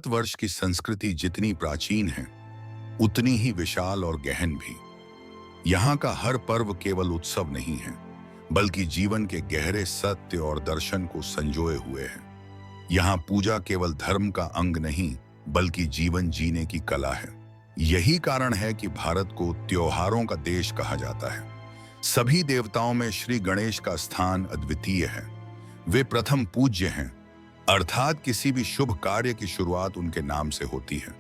भारतवर्ष की संस्कृति जितनी प्राचीन है, उतनी ही विशाल और गहन भी। यहाँ का हर पर्व केवल उत्सव नहीं है, बल्कि जीवन के गहरे सत्य और दर्शन को संजोए हुए है। यहाँ पूजा केवल धर्म का अंग नहीं, बल्कि जीवन जीने की कला है। यही कारण है कि भारत को त्योहारों का देश कहा जाता है। सभी देवताओं में श्री गणेश का स्थान अद्वितीय है। वे प्रथम पूज्य हैं, अर्थात किसी भी शुभ कार्य की शुरुआत उनके नाम से होती है।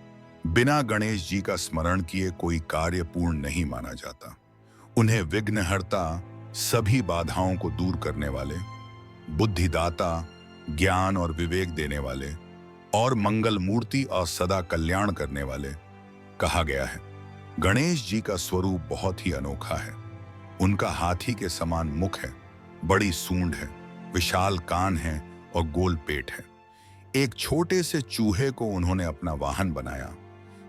बिना गणेश जी का स्मरण किए कोई कार्य पूर्ण नहीं माना जाता। उन्हें विघ्नहर्ता, सभी बाधाओं को दूर करने वाले, बुद्धिदाता, ज्ञान और विवेक देने वाले और मंगल मूर्ति और सदा कल्याण करने वाले कहा गया है। गणेश जी का स्वरूप बहुत ही अनोखा है। उनका हाथी के समान मुख है, बड़ी सूंड है, विशाल कान है और गोल पेट है। एक छोटे से चूहे को उन्होंने अपना वाहन बनाया,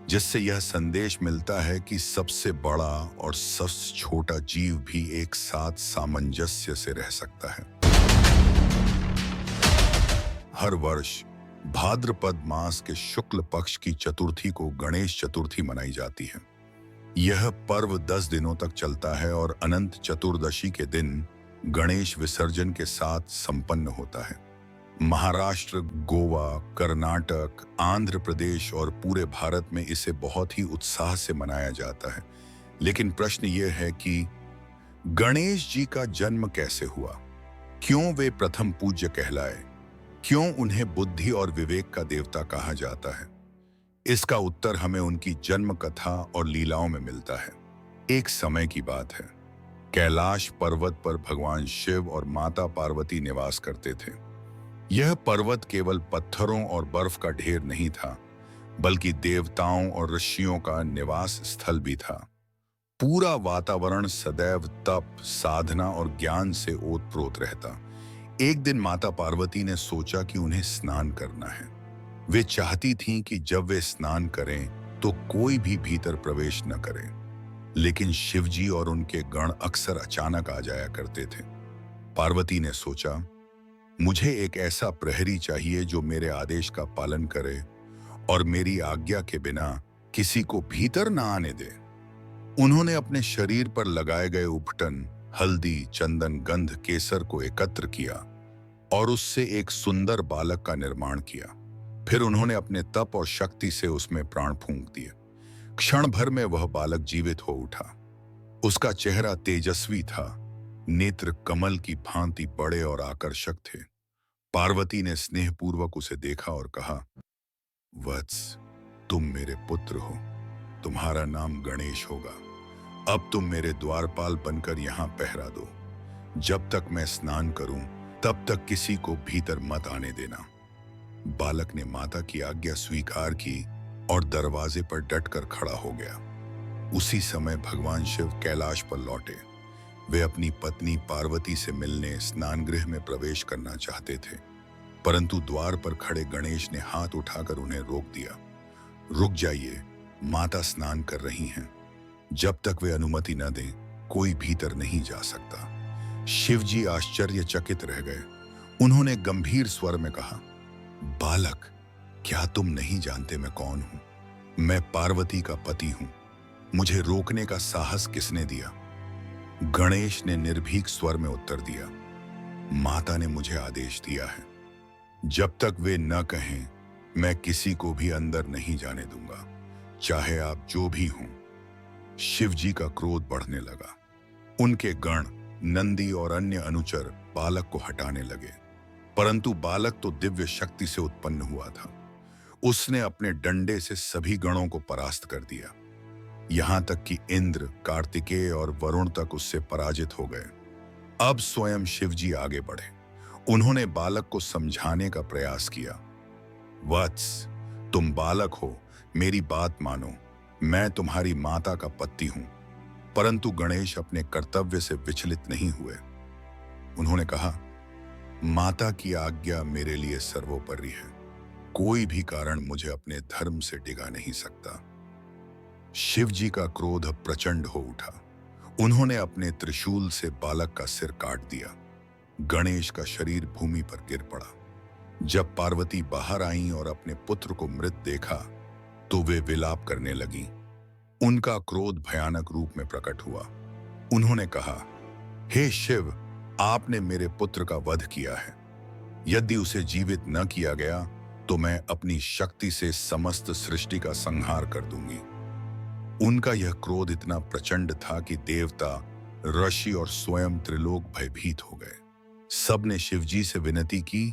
जिससे यह संदेश मिलता है कि सबसे बड़ा और सबसे छोटा जीव भी एक साथ सामंजस्य से रह सकता है। हर वर्ष भाद्रपद मास के शुक्ल पक्ष की चतुर्थी को गणेश चतुर्थी मनाई जाती है। यह पर्व 10 दिनों तक चलता है और अनंत चतुर्दशी के दिन गणेश विसर्जन के साथ संपन्न होता है। महाराष्ट्र, गोवा, कर्नाटक, आंध्र प्रदेश और पूरे भारत में इसे बहुत ही उत्साह से मनाया जाता है। लेकिन प्रश्न यह है कि गणेश जी का जन्म कैसे हुआ? क्यों वे प्रथम पूज्य कहलाए? क्यों उन्हें बुद्धि और विवेक का देवता कहा जाता है? इसका उत्तर हमें उनकी जन्म कथा और लीलाओं में मिलता है। एक समय की बात है, कैलाश पर्वत पर भगवान शिव और माता पार्वती निवास करते थे। यह पर्वत केवल पत्थरों और बर्फ का ढेर नहीं था, बल्कि देवताओं और ऋषियों का निवास स्थल भी था। पूरा वातावरण सदैव तप, साधना और ज्ञान से ओतप्रोत रहता। एक दिन माता पार्वती ने सोचा कि उन्हें स्नान करना है। वे चाहती थीं कि जब वे स्नान करें तो कोई भी भीतर प्रवेश न करे, लेकिन शिवजी और उनके गण अक्सर अचानक आ जाया करते थे। पार्वती ने सोचा, मुझे एक ऐसा प्रहरी चाहिए जो मेरे आदेश का पालन करे और मेरी आज्ञा के बिना किसी को भीतर न आने दे। उन्होंने अपने शरीर पर लगाए गए उपटन, हल्दी, चंदन, गंध, केसर को एकत्र किया और उससे एक सुंदर बालक का निर्माण किया। फिर उन्होंने अपने तप और शक्ति से उसमें प्राण फूंक दिए। क्षण भर में वह बालक जीवित हो उठा। उसका चेहरा तेजस्वी था, नेत्र कमल की भांति बड़े और आकर्षक थे। पार्वती ने स्नेहपूर्वक उसे देखा और कहा, वत्स, तुम मेरे पुत्र हो, तुम्हारा नाम गणेश होगा। अब तुम मेरे द्वारपाल बनकर यहाँ पहरा दो। जब तक मैं स्नान करूं, तब तक किसी को भीतर मत आने देना। बालक ने माता की आज्ञा स्वीकार की और दरवाजे पर डटकर खड़ा हो गया। उसी समय भगवान शिव कैलाश पर लौटे। वे अपनी पत्नी पार्वती से मिलने स्नानगृह में प्रवेश करना चाहते थे, परंतु द्वार पर खड़े गणेश ने हाथ उठाकर उन्हें रोक दिया। रुक जाइए, माता स्नान कर रही हैं। जब तक वे अनुमति न दें, कोई भीतर नहीं जा सकता। शिवजी आश्चर्यचकित रह गए। उन्होंने गंभीर स्वर में कहा, बालक, क्या तुम नहीं जानते मैं कौन हूं? मैं पार्वती का पति हूं। मुझे रोकने का साहस किसने दिया? गणेश ने निर्भीक स्वर में उत्तर दिया, माता ने मुझे आदेश दिया है। जब तक वे न कहें, मैं किसी को भी अंदर नहीं जाने दूंगा, चाहे आप जो भी हों। शिवजी का क्रोध बढ़ने लगा। उनके गण, नंदी और अन्य अनुचर बालक को हटाने लगे, परंतु बालक तो दिव्य शक्ति से उत्पन्न हुआ था। उसने अपने डंडे से सभी गणों को परास्त कर दिया, यहां तक कि इंद्र, कार्तिकेय और वरुण तक उससे पराजित हो गए। अब स्वयं शिवजी आगे बढ़े। उन्होंने बालक को समझाने का प्रयास किया। वत्स, तुम बालक हो, मेरी बात मानो। मैं तुम्हारी माता का पति हूं। परंतु गणेश अपने कर्तव्य से विचलित नहीं हुए। उन्होंने कहा, माता की आज्ञा मेरे लिए सर्वोपरि है। कोई भी कारण मुझे अपने धर्म से डिगा नहीं सकता। शिवजी का क्रोध प्रचंड हो उठा। उन्होंने अपने त्रिशूल से बालक का सिर काट दिया। गणेश का शरीर भूमि पर गिर पड़ा। जब पार्वती बाहर आईं और अपने पुत्र को मृत देखा तो वे विलाप करने लगीं। उनका क्रोध भयानक रूप में प्रकट हुआ। उन्होंने कहा, हे शिव, आपने मेरे पुत्र का वध किया है। यदि उसे जीवित न किया गया तो मैं अपनी शक्ति से समस्त सृष्टि का संहार कर दूंगी। उनका यह क्रोध इतना प्रचंड था कि देवता, ऋषि और स्वयं त्रिलोक भयभीत हो गए। सबने शिवजी से विनती की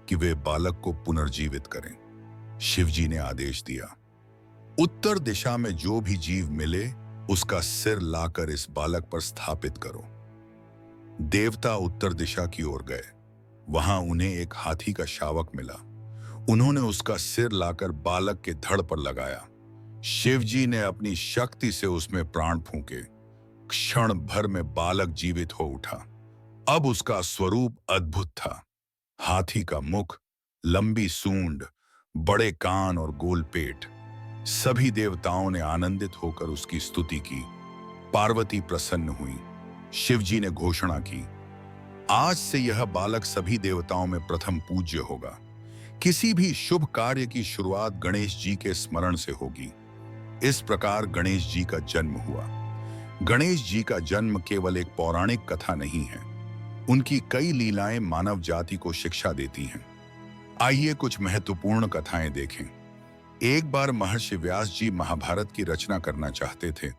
कि वे बालक को पुनर्जीवित करें। शिवजी ने आदेश दिया, उत्तर दिशा में जो भी जीव मिले उसका सिर लाकर इस बालक पर स्थापित करो। देवता उत्तर दिशा की ओर गए। वहां उन्हें एक हाथी का शावक मिला। उन्होंने उसका सिर लाकर बालक के धड़ पर लगाया। शिवजी ने अपनी शक्ति से उसमें प्राण फूंके। क्षण भर में बालक जीवित हो उठा। अब उसका स्वरूप अद्भुत था। हाथी का मुख, लंबी सूंड, बड़े कान और गोल पेट। सभी देवताओं ने आनंदित होकर उसकी स्तुति की। पार्वती प्रसन्न हुई। शिवजी ने घोषणा की, आज से यह बालक सभी देवताओं में प्रथम पूज्य होगा। किसी भी शुभ कार्य की शुरुआत गणेश जी के स्मरण से होगी। इस प्रकार गणेश जी का जन्म हुआ। गणेश जी का जन्म केवल एक पौराणिक कथा नहीं है। उनकी कई लीलाएं मानव जाति को शिक्षा देती हैं। आइए कुछ महत्वपूर्ण कथाएं देखें। एक बार महर्षि व्यास जी महाभारत की रचना करना चाहते थे,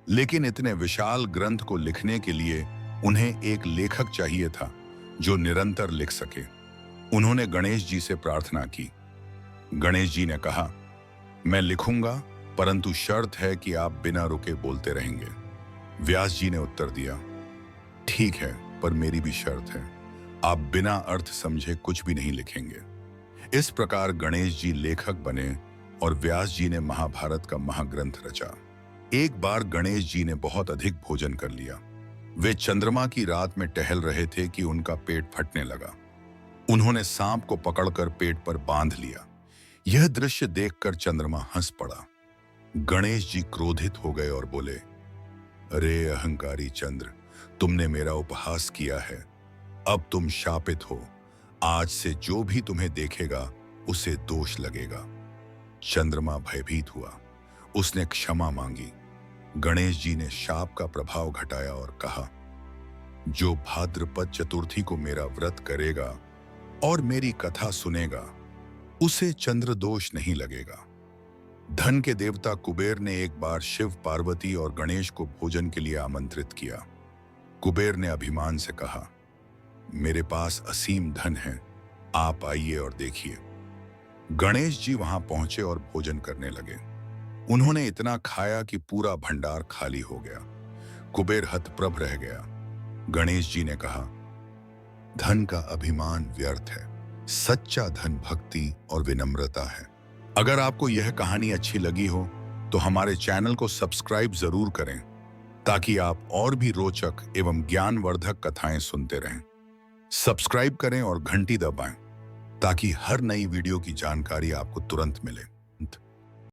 लेकिन इतने विशाल ग्रंथ को लिखने के लिए उन्हें एक लेखक चाहिए था जो निरंतर लिख सके। उन्होंने गणेश जी से प्रार्थना की। गणेश जी ने कहा, मैं लिखूंगा, परंतु शर्त है कि आप बिना रुके बोलते रहेंगे। व्यास जी ने उत्तर दिया, ठीक है, पर मेरी भी शर्त है, आप बिना अर्थ समझे कुछ भी नहीं लिखेंगे। इस प्रकार गणेश जी लेखक बने और व्यास जी ने महाभारत का महाग्रंथ रचा। एक बार गणेश जी ने बहुत अधिक भोजन कर लिया। वे चंद्रमा की रात में टहल रहे थे कि उनका पेट फटने लगा। उन्होंने सांप को पकड़कर पेट पर बांध लिया। यह दृश्य देखकर चंद्रमा हंस पड़ा। गणेश जी क्रोधित हो गए और बोले, अरे अहंकारी चंद्र, तुमने मेरा उपहास किया है। अब तुम शापित हो। आज से जो भी तुम्हें देखेगा उसे दोष लगेगा। चंद्रमा भयभीत हुआ। उसने क्षमा मांगी। गणेश जी ने शाप का प्रभाव घटाया और कहा, जो भाद्रपद चतुर्थी को मेरा व्रत करेगा और मेरी कथा सुनेगा उसे चंद्र दोष नहीं लगेगा। धन के देवता कुबेर ने एक बार शिव, पार्वती और गणेश को भोजन के लिए आमंत्रित किया। कुबेर ने अभिमान से कहा, मेरे पास असीम धन है, आप आइए और देखिए। गणेश जी वहां पहुंचे और भोजन करने लगे। उन्होंने इतना खाया कि पूरा भंडार खाली हो गया। कुबेर हतप्रभ रह गया। गणेश जी ने कहा, धन का अभिमान व्यर्थ है। सच्चा धन भक्ति और विनम्रता है। अगर आपको यह कहानी अच्छी लगी हो तो हमारे चैनल को सब्सक्राइब जरूर करें, ताकि आप और भी रोचक एवं ज्ञानवर्धक कथाएं सुनते रहें। सब्सक्राइब करें और घंटी दबाएं ताकि हर नई वीडियो की जानकारी आपको तुरंत मिले।